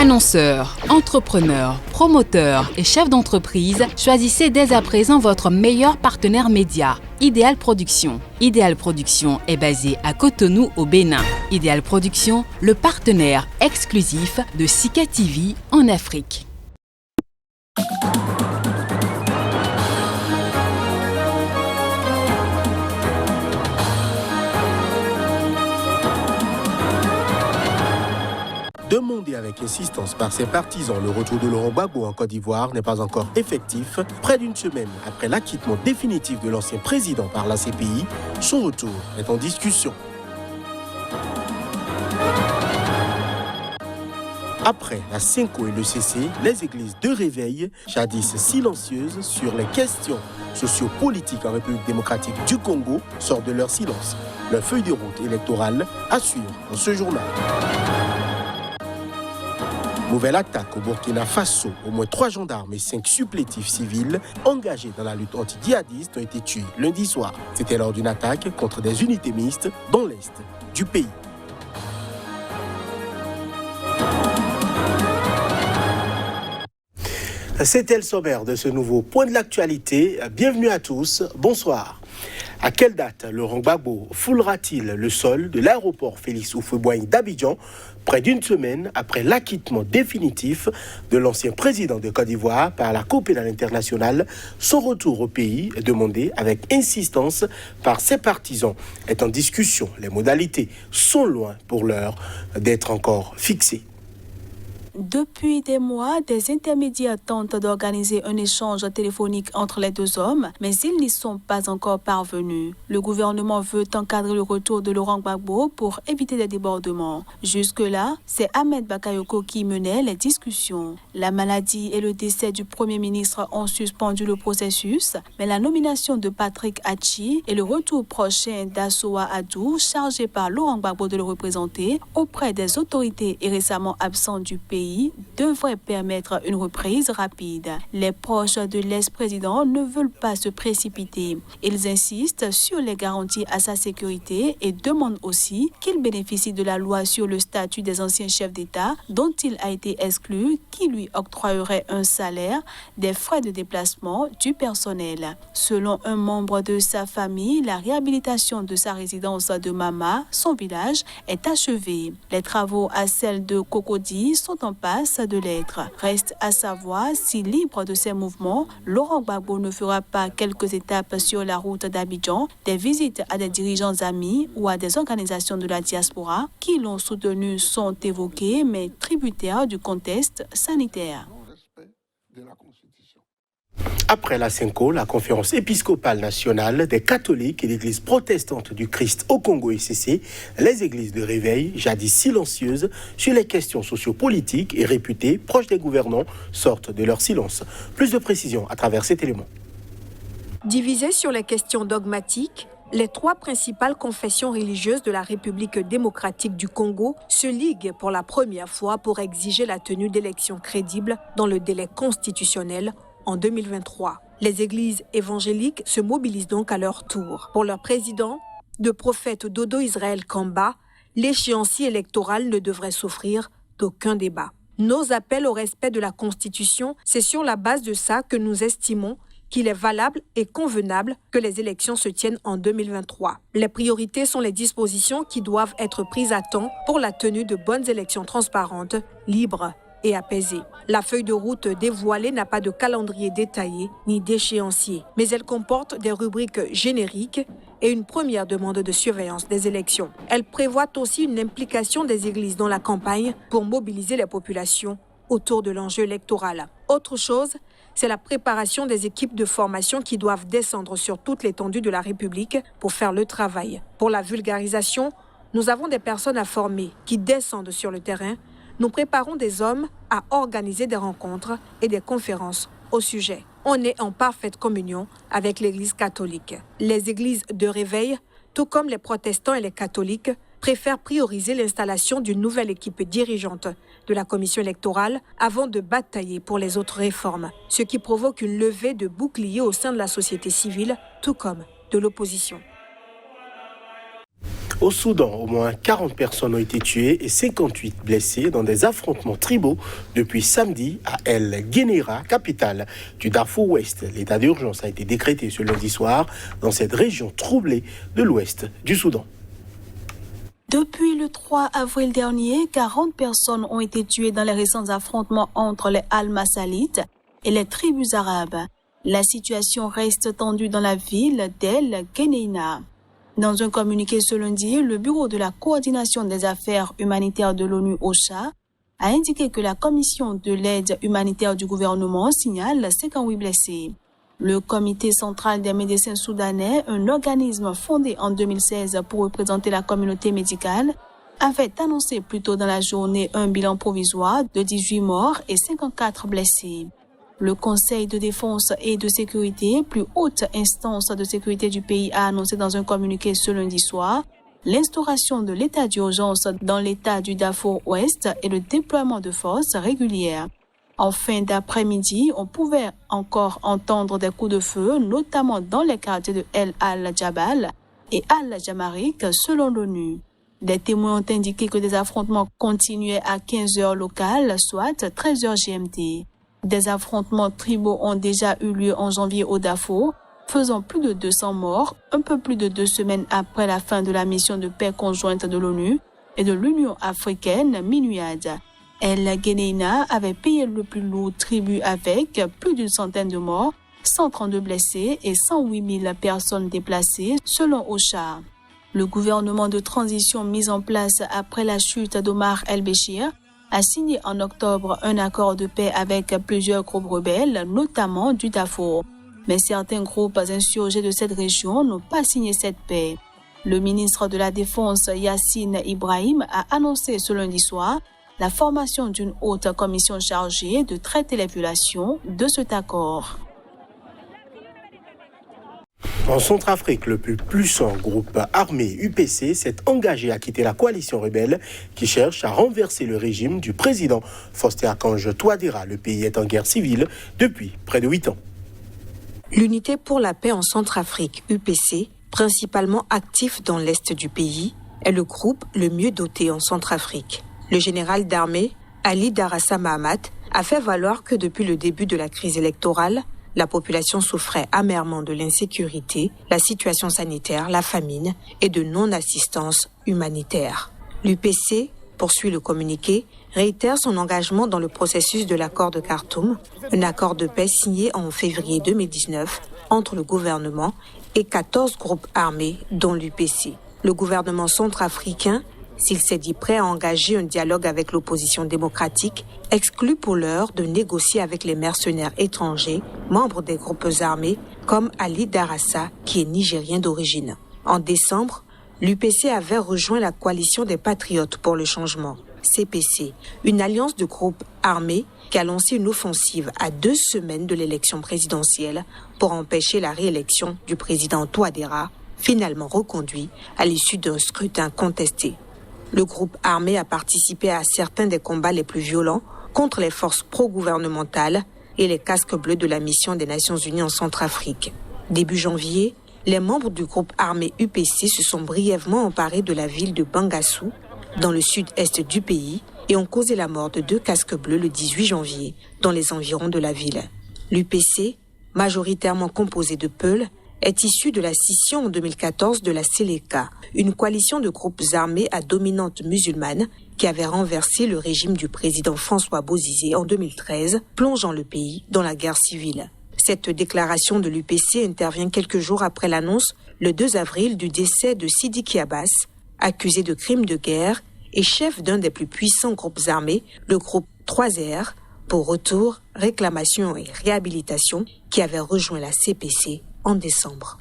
Annonceurs, entrepreneurs, promoteurs et chefs d'entreprise, choisissez dès à présent votre meilleur partenaire média, Ideal Production. Ideal Production est basé à Cotonou au Bénin. Ideal Production, le partenaire exclusif de Sika TV en Afrique. Demandé avec insistance par ses partisans, le retour de Laurent Gbagbo en Côte d'Ivoire n'est pas encore effectif. Près d'une semaine après l'acquittement définitif de l'ancien président par la CPI, son retour est en discussion. Après la Cinco et le CC, les églises de réveil, jadis silencieuses sur les questions sociopolitiques en République démocratique du Congo, sortent de leur silence. Leur feuille de route électorale assure dans ce journal. Nouvelle attaque au Burkina Faso. Au moins 3 gendarmes et 5 supplétifs civils engagés dans la lutte anti-djihadiste ont été tués lundi soir. C'était lors d'une attaque contre des unités mixtes dans l'est du pays. C'était le sommaire de ce nouveau point de l'actualité. Bienvenue à tous, bonsoir. À quelle date Laurent Gbagbo foulera-t-il le sol de l'aéroport Félix Houphouët-Boigny d'Abidjan, près d'une semaine après l'acquittement définitif de l'ancien président de Côte d'Ivoire par la Cour pénale internationale? Son retour au pays, demandé avec insistance par ses partisans, est en discussion. Les modalités sont loin pour l'heure d'être encore fixées. Depuis des mois, des intermédiaires tentent d'organiser un échange téléphonique entre les deux hommes, mais ils n'y sont pas encore parvenus. Le gouvernement veut encadrer le retour de Laurent Gbagbo pour éviter des débordements. Jusque-là, c'est Ahmed Bakayoko qui menait les discussions. La maladie et le décès du Premier ministre ont suspendu le processus, mais la nomination de Patrick Hachi et le retour prochain d'Assoa Adou, chargé par Laurent Gbagbo de le représenter auprès des autorités et récemment absentes du pays, devrait permettre une reprise rapide. Les proches de l'ex-président ne veulent pas se précipiter. Ils insistent sur les garanties à sa sécurité et demandent aussi qu'il bénéficie de la loi sur le statut des anciens chefs d'État dont il a été exclu, qui lui octroierait un salaire, des frais de déplacement, du personnel. Selon un membre de sa famille, la réhabilitation de sa résidence de Mama, son village, est achevée. Les travaux à celle de Cocody sont en passe de l'être. Reste à savoir si, libre de ses mouvements, Laurent Gbagbo ne fera pas quelques étapes sur la route d'Abidjan, des visites à des dirigeants amis ou à des organisations de la diaspora qui l'ont soutenu sont évoquées, mais tributaires du contexte sanitaire. Après la Cinco, la conférence épiscopale nationale des catholiques et l'église protestante du Christ au Congo ECC, les églises de réveil, jadis silencieuses sur les questions sociopolitiques et réputées proches des gouvernants, sortent de leur silence. Plus de précisions à travers cet élément. Divisées sur les questions dogmatiques, les 3 principales confessions religieuses de la République démocratique du Congo se liguent pour la première fois pour exiger la tenue d'élections crédibles dans le délai constitutionnel en 2023. Les églises évangéliques se mobilisent donc à leur tour. Pour leur président, le prophète Dodo Israël Kamba, l'échéancier électoral ne devrait souffrir d'aucun débat. Nos appels au respect de la Constitution, c'est sur la base de ça que nous estimons qu'il est valable et convenable que les élections se tiennent en 2023. Les priorités sont les dispositions qui doivent être prises à temps pour la tenue de bonnes élections transparentes, libres et apaisée. La feuille de route dévoilée n'a pas de calendrier détaillé ni d'échéancier, mais elle comporte des rubriques génériques et une première demande de surveillance des élections. Elle prévoit aussi une implication des églises dans la campagne pour mobiliser les populations autour de l'enjeu électoral. Autre chose, c'est la préparation des équipes de formation qui doivent descendre sur toute l'étendue de la République pour faire le travail. Pour la vulgarisation, nous avons des personnes à former qui descendent sur le terrain. Nous préparons des hommes à organiser des rencontres et des conférences au sujet. On est en parfaite communion avec l'Église catholique. Les églises de réveil, tout comme les protestants et les catholiques, préfèrent prioriser l'installation d'une nouvelle équipe dirigeante de la commission électorale avant de batailler pour les autres réformes, ce qui provoque une levée de boucliers au sein de la société civile, tout comme de l'opposition. Au Soudan, au moins 40 personnes ont été tuées et 58 blessées dans des affrontements tribaux depuis samedi à El Guénéra, capitale du Darfour Ouest. L'état d'urgence a été décrété ce lundi soir dans cette région troublée de l'ouest du Soudan. Depuis le 3 avril dernier, 40 personnes ont été tuées dans les récents affrontements entre les Al-Massalites et les tribus arabes. La situation reste tendue dans la ville d'El Guénéra. Dans un communiqué ce lundi, le Bureau de la coordination des affaires humanitaires de l'ONU OCHA a indiqué que la commission de l'aide humanitaire du gouvernement signale 58 blessés. Le Comité central des médecins soudanais, un organisme fondé en 2016 pour représenter la communauté médicale, avait annoncé plus tôt dans la journée un bilan provisoire de 18 morts et 54 blessés. Le Conseil de défense et de sécurité, plus haute instance de sécurité du pays, a annoncé dans un communiqué ce lundi soir l'instauration de l'état d'urgence dans l'état du Darfour Ouest et le déploiement de forces régulières. En fin d'après-midi, on pouvait encore entendre des coups de feu, notamment dans les quartiers de El Al-Jabal et Al-Jamarik, selon l'ONU. Des témoins ont indiqué que des affrontements continuaient à 15 heures locales, soit 13 heures GMT. Des affrontements tribaux ont déjà eu lieu en janvier au Darfour, faisant plus de 200 morts, un peu plus de 2 semaines après la fin de la mission de paix conjointe de l'ONU et de l'Union africaine, MINUAD. El Guénéra avait payé le plus lourd tribut avec plus d'une centaine de morts, 132 blessés et 108 000 personnes déplacées, selon OCHA. Le gouvernement de transition mis en place après la chute d'Omar el-Béchir a signé en octobre un accord de paix avec plusieurs groupes rebelles, notamment du Darfour. Mais certains groupes insurgés de cette région n'ont pas signé cette paix. Le ministre de la Défense, Yassine Ibrahim, a annoncé ce lundi soir la formation d'une haute commission chargée de traiter les violations de cet accord. En Centrafrique, le plus puissant groupe armé UPC s'est engagé à quitter la coalition rebelle qui cherche à renverser le régime du président Faustin-Archange Touadéra. Le pays est en guerre civile depuis près de 8 ans. L'Unité pour la paix en Centrafrique, UPC, principalement actif dans l'est du pays, est le groupe le mieux doté en Centrafrique. Le général d'armée, Ali Darassa Mahamat, a fait valoir que depuis le début de la crise électorale, la population souffrait amèrement de l'insécurité, la situation sanitaire, la famine et de non-assistance humanitaire. L'UPC, poursuit le communiqué, réitère son engagement dans le processus de l'accord de Khartoum, un accord de paix signé en février 2019 entre le gouvernement et 14 groupes armés, dont l'UPC. Le gouvernement centrafricain, s'il s'est dit prêt à engager un dialogue avec l'opposition démocratique, exclut pour l'heure de négocier avec les mercenaires étrangers, membres des groupes armés, comme Ali Darassa, qui est nigérien d'origine. En décembre, l'UPC avait rejoint la coalition des Patriotes pour le changement, CPC, une alliance de groupes armés qui a lancé une offensive à 2 semaines de l'élection présidentielle pour empêcher la réélection du président Touadéra, finalement reconduit à l'issue d'un scrutin contesté. Le groupe armé a participé à certains des combats les plus violents contre les forces pro-gouvernementales et les casques bleus de la mission des Nations Unies en Centrafrique. Début janvier, les membres du groupe armé UPC se sont brièvement emparés de la ville de Bangassou, dans le sud-est du pays, et ont causé la mort de 2 casques bleus le 18 janvier, dans les environs de la ville. L'UPC, majoritairement composé de Peuls, est issu de la scission en 2014 de la Seleka, une coalition de groupes armés à dominante musulmane qui avait renversé le régime du président François Bozizé en 2013, plongeant le pays dans la guerre civile. Cette déclaration de l'UPC intervient quelques jours après l'annonce, le 2 avril, du décès de Sidiki Abbas, accusé de crimes de guerre et chef d'un des plus puissants groupes armés, le groupe 3R, pour retour, réclamation et réhabilitation, qui avait rejoint la CPC en décembre.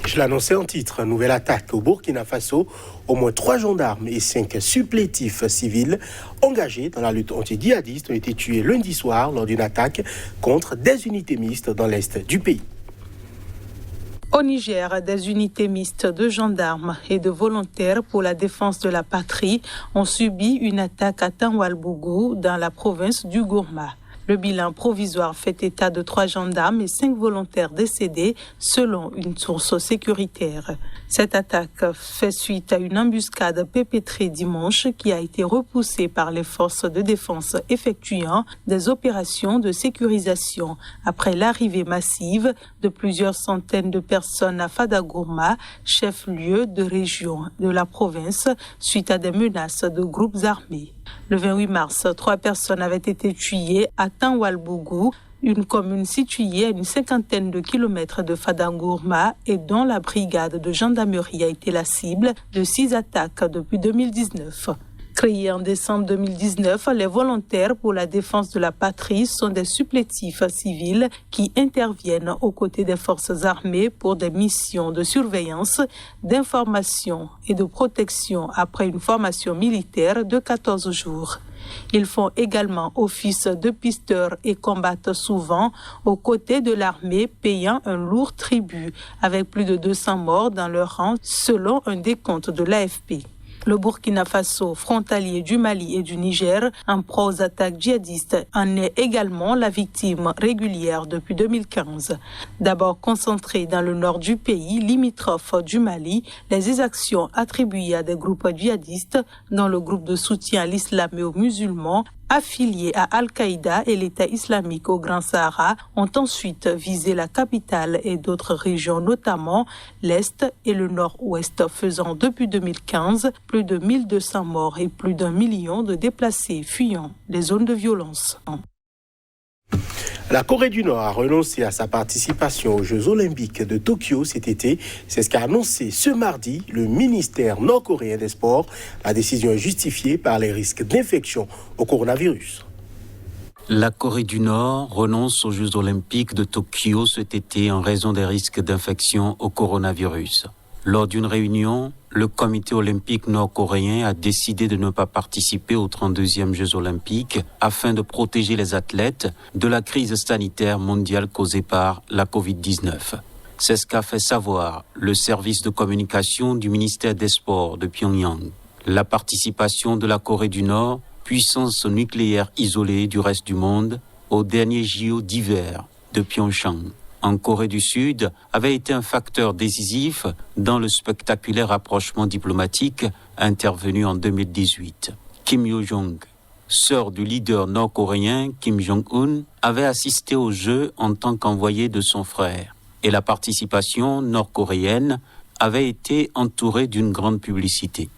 Je l'annonçais en titre, nouvelle attaque au Burkina Faso. Au moins 3 gendarmes et 5 supplétifs civils engagés dans la lutte anti-djihadiste ont été tués lundi soir lors d'une attaque contre des unités mixtes dans l'est du pays. Au Niger, des unités mixtes de gendarmes et de volontaires pour la défense de la patrie ont subi une attaque à Tanwalbougou dans la province du Gourma. Le bilan provisoire fait état de 3 gendarmes et 5 volontaires décédés selon une source sécuritaire. Cette attaque fait suite à une embuscade perpétrée dimanche qui a été repoussée par les forces de défense effectuant des opérations de sécurisation après l'arrivée massive de plusieurs centaines de personnes à Fadagourma, chef-lieu de région de la province, suite à des menaces de groupes armés. Le 28 mars, 3 personnes avaient été tuées à Tanwalbougou, une commune située à une 50aine de kilomètres de Fadagourma et dont la brigade de gendarmerie a été la cible de 6 attaques depuis 2019. Créés en décembre 2019, les volontaires pour la défense de la patrie sont des supplétifs civils qui interviennent aux côtés des forces armées pour des missions de surveillance, d'information et de protection après une formation militaire de 14 jours. Ils font également office de pisteurs et combattent souvent aux côtés de l'armée, payant un lourd tribut, avec plus de 200 morts dans leur rang selon un décompte de l'AFP. Le Burkina Faso, frontalier du Mali et du Niger, en proie aux attaques djihadistes, en est également la victime régulière depuis 2015. D'abord concentrées dans le nord du pays, limitrophe du Mali, les exactions attribuées à des groupes djihadistes, dont le groupe de soutien à l'islam et aux musulmans, affiliés à Al-Qaïda et l'État islamique au Grand Sahara, ont ensuite visé la capitale et d'autres régions, notamment l'Est et le Nord-Ouest, faisant depuis 2015 plus de 1200 morts et plus d'1 million de déplacés fuyant les zones de violence. La Corée du Nord a renoncé à sa participation aux Jeux Olympiques de Tokyo cet été. C'est ce qu'a annoncé ce mardi le ministère nord-coréen des Sports. La décision est justifiée par les risques d'infection au coronavirus. La Corée du Nord renonce aux Jeux Olympiques de Tokyo cet été en raison des risques d'infection au coronavirus. Lors d'une réunion, le comité olympique nord-coréen a décidé de ne pas participer aux 32e Jeux olympiques afin de protéger les athlètes de la crise sanitaire mondiale causée par la Covid-19. C'est ce qu'a fait savoir le service de communication du ministère des Sports de Pyongyang. La participation de la Corée du Nord, puissance nucléaire isolée du reste du monde, aux derniers JO d'hiver de Pyeongchang, en Corée du Sud, avait été un facteur décisif dans le spectaculaire rapprochement diplomatique intervenu en 2018. Kim Yo-jong, sœur du leader nord-coréen Kim Jong-un, avait assisté aux Jeux en tant qu'envoyé de son frère. Et la participation nord-coréenne avait été entourée d'une grande publicité.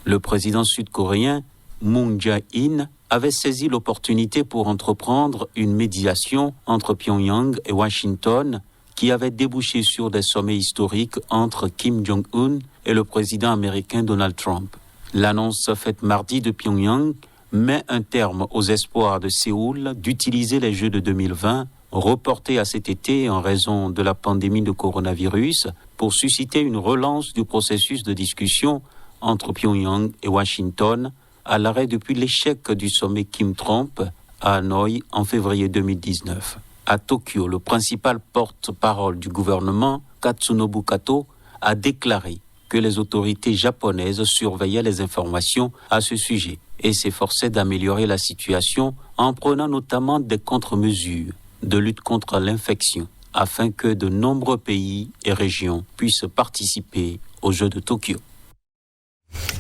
Le président sud-coréen Moon Jae-in avait saisi l'opportunité pour entreprendre une médiation entre Pyongyang et Washington qui avait débouché sur des sommets historiques entre Kim Jong-un et le président américain Donald Trump. L'annonce faite mardi de Pyongyang met un terme aux espoirs de Séoul d'utiliser les Jeux de 2020, reportés à cet été en raison de la pandémie de coronavirus, pour susciter une relance du processus de discussion entre Pyongyang et Washington, à l'arrêt depuis l'échec du sommet Kim-Trump à Hanoï en février 2019. À Tokyo, le principal porte-parole du gouvernement, Katsunobu Kato, a déclaré que les autorités japonaises surveillaient les informations à ce sujet et s'efforçaient d'améliorer la situation en prenant notamment des contre-mesures de lutte contre l'infection afin que de nombreux pays et régions puissent participer aux Jeux de Tokyo.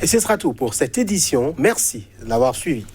Et ce sera tout pour cette édition. Merci de l'avoir suivi.